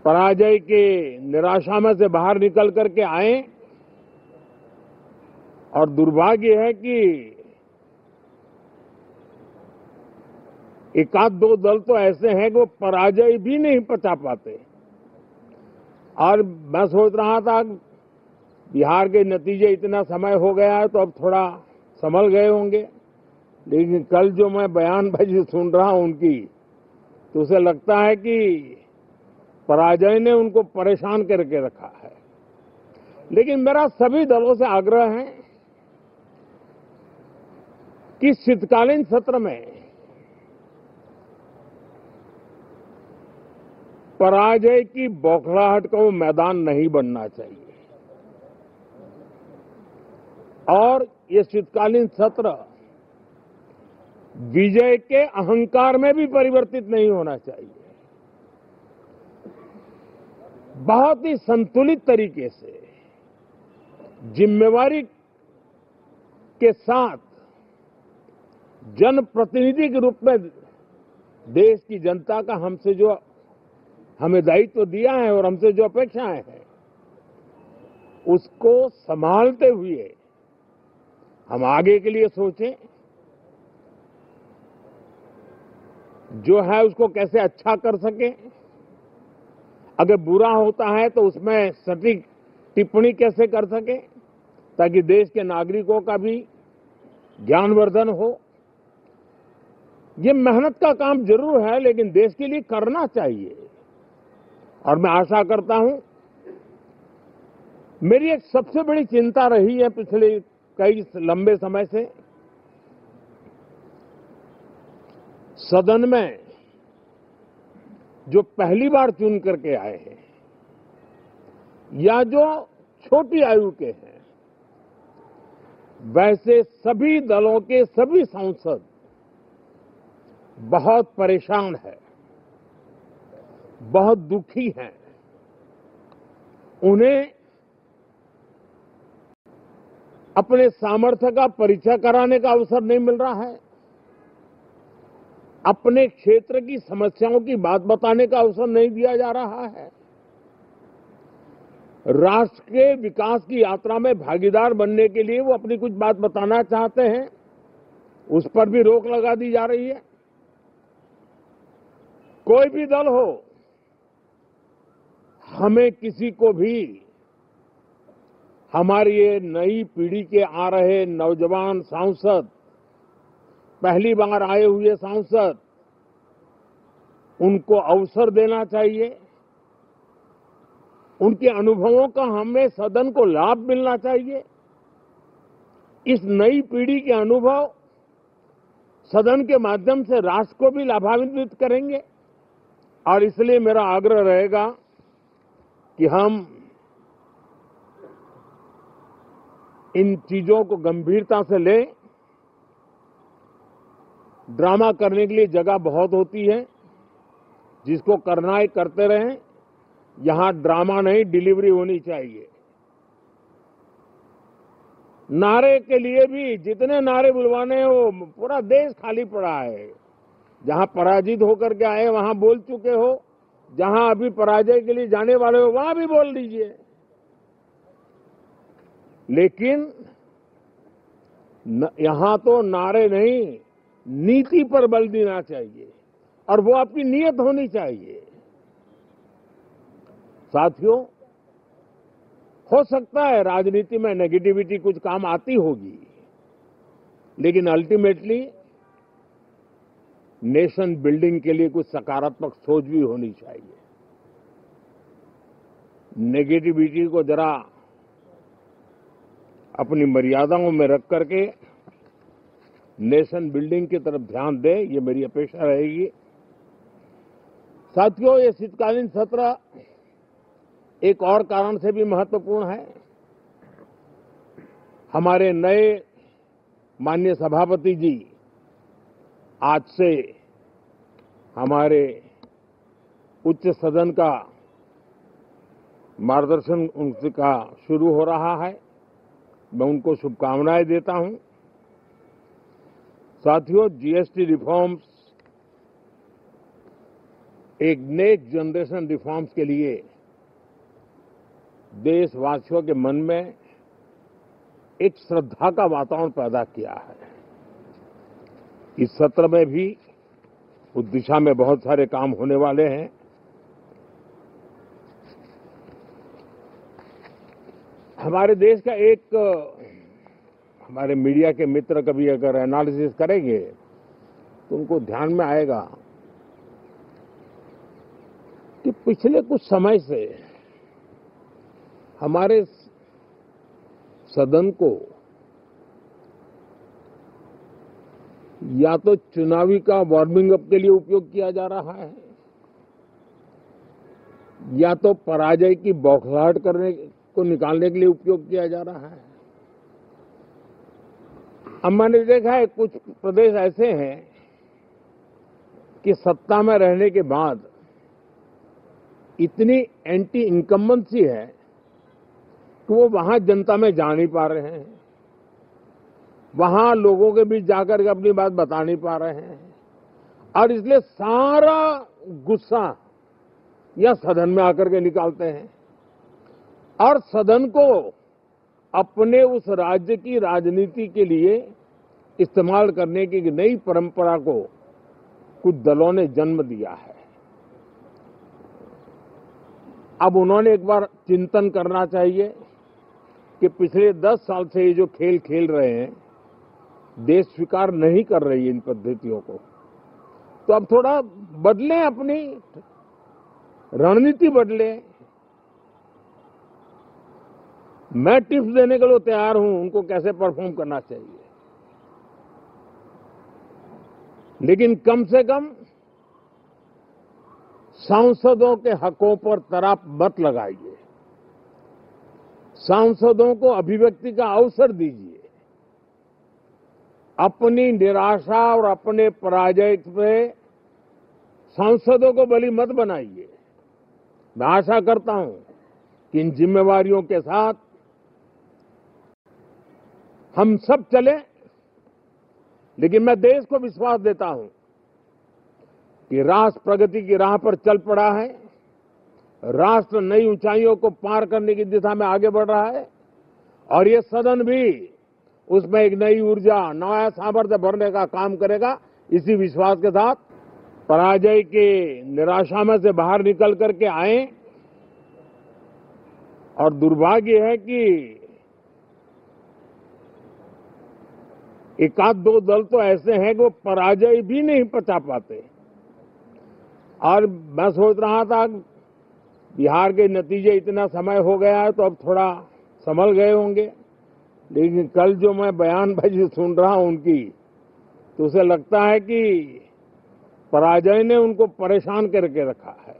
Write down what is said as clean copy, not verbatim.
पराजय के निराशा में से बाहर निकल करके आए। और दुर्भाग्य है कि एक आध दो दल तो ऐसे हैं कि वो पराजय भी नहीं पचा पाते। और मैं सोच रहा था बिहार के नतीजे इतना समय हो गया है तो अब थोड़ा संभल गए होंगे, लेकिन कल जो मैं बयानबाजी सुन रहा हूं उनकी, तो उसे लगता है कि पराजय ने उनको परेशान करके रखा है। लेकिन मेरा सभी दलों से आग्रह है कि शीतकालीन सत्र में पराजय की बौखलाहट का वो मैदान नहीं बनना चाहिए। और ये शीतकालीन सत्र विजय के अहंकार में भी परिवर्तित नहीं होना चाहिए। बहुत ही संतुलित तरीके से जिम्मेवारी के साथ जनप्रतिनिधि के रूप में देश की जनता का हमसे जो हमें दायित्व दिया है और हमसे जो अपेक्षाएं हैं उसको संभालते हुए हम आगे के लिए सोचें, जो है उसको कैसे अच्छा कर सकें। अगर बुरा होता है तो उसमें सटीक टिप्पणी कैसे कर सकें ताकि देश के नागरिकों का भी ज्ञानवर्धन हो। ये मेहनत का काम जरूर है, लेकिन देश के लिए करना चाहिए। और मैं आशा करता हूं, मेरी एक सबसे बड़ी चिंता रही है पिछले कई लंबे समय से, सदन में जो पहली बार चुन करके आए हैं या जो छोटी आयु के हैं, वैसे सभी दलों के सभी सांसद बहुत परेशान हैं, बहुत दुखी हैं। उन्हें अपने सामर्थ्य का परिचय कराने का अवसर नहीं मिल रहा है, अपने क्षेत्र की समस्याओं की बात बताने का अवसर नहीं दिया जा रहा है। राष्ट्र के विकास की यात्रा में भागीदार बनने के लिए वो अपनी कुछ बात बताना चाहते हैं, उस पर भी रोक लगा दी जा रही है। कोई भी दल हो, हमें किसी को भी हमारी ये नई पीढ़ी के आ रहे नौजवान सांसद, पहली बार आए हुए सांसद, उनको अवसर देना चाहिए। उनके अनुभवों का हमें सदन को लाभ मिलना चाहिए। इस नई पीढ़ी के अनुभव सदन के माध्यम से राष्ट्र को भी लाभान्वित करेंगे। और इसलिए मेरा आग्रह रहेगा कि हम इन चीजों को गंभीरता से लें। ड्रामा करने के लिए जगह बहुत होती है, जिसको करना है करते रहें। यहां ड्रामा नहीं, डिलीवरी होनी चाहिए। नारे के लिए भी जितने नारे बुलवाने हैं, वो पूरा देश खाली पड़ा है। जहां पराजित होकर के आए वहां बोल चुके हो, जहां अभी पराजय के लिए जाने वाले हो वहां भी बोल दीजिए। लेकिन यहां तो नारे नहीं, नीति पर बल देना चाहिए और वो आपकी नीयत होनी चाहिए। साथियों, हो सकता है राजनीति में नेगेटिविटी कुछ काम आती होगी, लेकिन अल्टीमेटली नेशन बिल्डिंग के लिए कुछ सकारात्मक सोच भी होनी चाहिए। नेगेटिविटी को जरा अपनी मर्यादाओं में रख करके नेशन बिल्डिंग की तरफ ध्यान दें, ये मेरी अपेक्षा रहेगी। साथियों, ये शीतकालीन सत्र एक और कारण से भी महत्वपूर्ण है। हमारे नए माननीय सभापति जी आज से हमारे उच्च सदन का मार्गदर्शन उनका शुरू हो रहा है। मैं उनको शुभकामनाएं देता हूं। साथियों, जीएसटी रिफॉर्म्स एक नेक्स्ट जनरेशन रिफॉर्म्स के लिए देशवासियों के मन में एक श्रद्धा का वातावरण पैदा किया है। इस सत्र में भी उस दिशा में बहुत सारे काम होने वाले हैं। हमारे देश का एक हमारे मीडिया के मित्र कभी अगर एनालिसिस करेंगे तो उनको ध्यान में आएगा कि पिछले कुछ समय से हमारे सदन को या तो चुनावी का वार्मिंग अप के लिए उपयोग किया जा रहा है या तो पराजय की बौखलाहट करने को निकालने के लिए उपयोग किया जा रहा है। अब मैंने देखा है कुछ प्रदेश ऐसे हैं कि सत्ता में रहने के बाद इतनी एंटी इनकम्बेंसी है कि वो वहां जनता में जा नहीं पा रहे हैं, वहां लोगों के बीच जाकर के अपनी बात बता नहीं पा रहे हैं और इसलिए सारा गुस्सा या सदन में आकर के निकालते हैं और सदन को अपने उस राज्य की राजनीति के लिए इस्तेमाल करने की नई परंपरा को कुछ दलों ने जन्म दिया है। अब उन्होंने एक बार चिंतन करना चाहिए कि पिछले 10 साल से ये जो खेल खेल रहे हैं, देश स्वीकार नहीं कर रही है इन पद्धतियों को, तो अब थोड़ा बदलें, अपनी रणनीति बदलें। मैं टिप्स देने के लिए तैयार हूं उनको कैसे परफॉर्म करना चाहिए, लेकिन कम से कम सांसदों के हकों पर तराप मत लगाइए, सांसदों को अभिव्यक्ति का अवसर दीजिए, अपनी निराशा और अपने पराजय पे सांसदों को बलि मत बनाइए। मैं आशा करता हूं कि इन जिम्मेवारियों के साथ हम सब चलें, लेकिन मैं देश को विश्वास देता हूं कि राष्ट्र प्रगति की राह पर चल पड़ा है, राष्ट्र नई ऊंचाइयों को पार करने की दिशा में आगे बढ़ रहा है और ये सदन भी उसमें एक नई ऊर्जा, नया सामर्थ्य भरने का काम करेगा। इसी विश्वास के साथ पराजय के निराशा में से बाहर निकल करके आए और दुर्भाग्य है कि एक आध दो दल तो ऐसे हैं कि वो पराजय भी नहीं पचा पाते और मैं सोच रहा था बिहार के नतीजे इतना समय हो गया है तो अब थोड़ा संभल गए होंगे, लेकिन कल जो मैं बयानबाजी सुन रहा हूं उनकी, तो उसे लगता है कि पराजय ने उनको परेशान करके रखा है।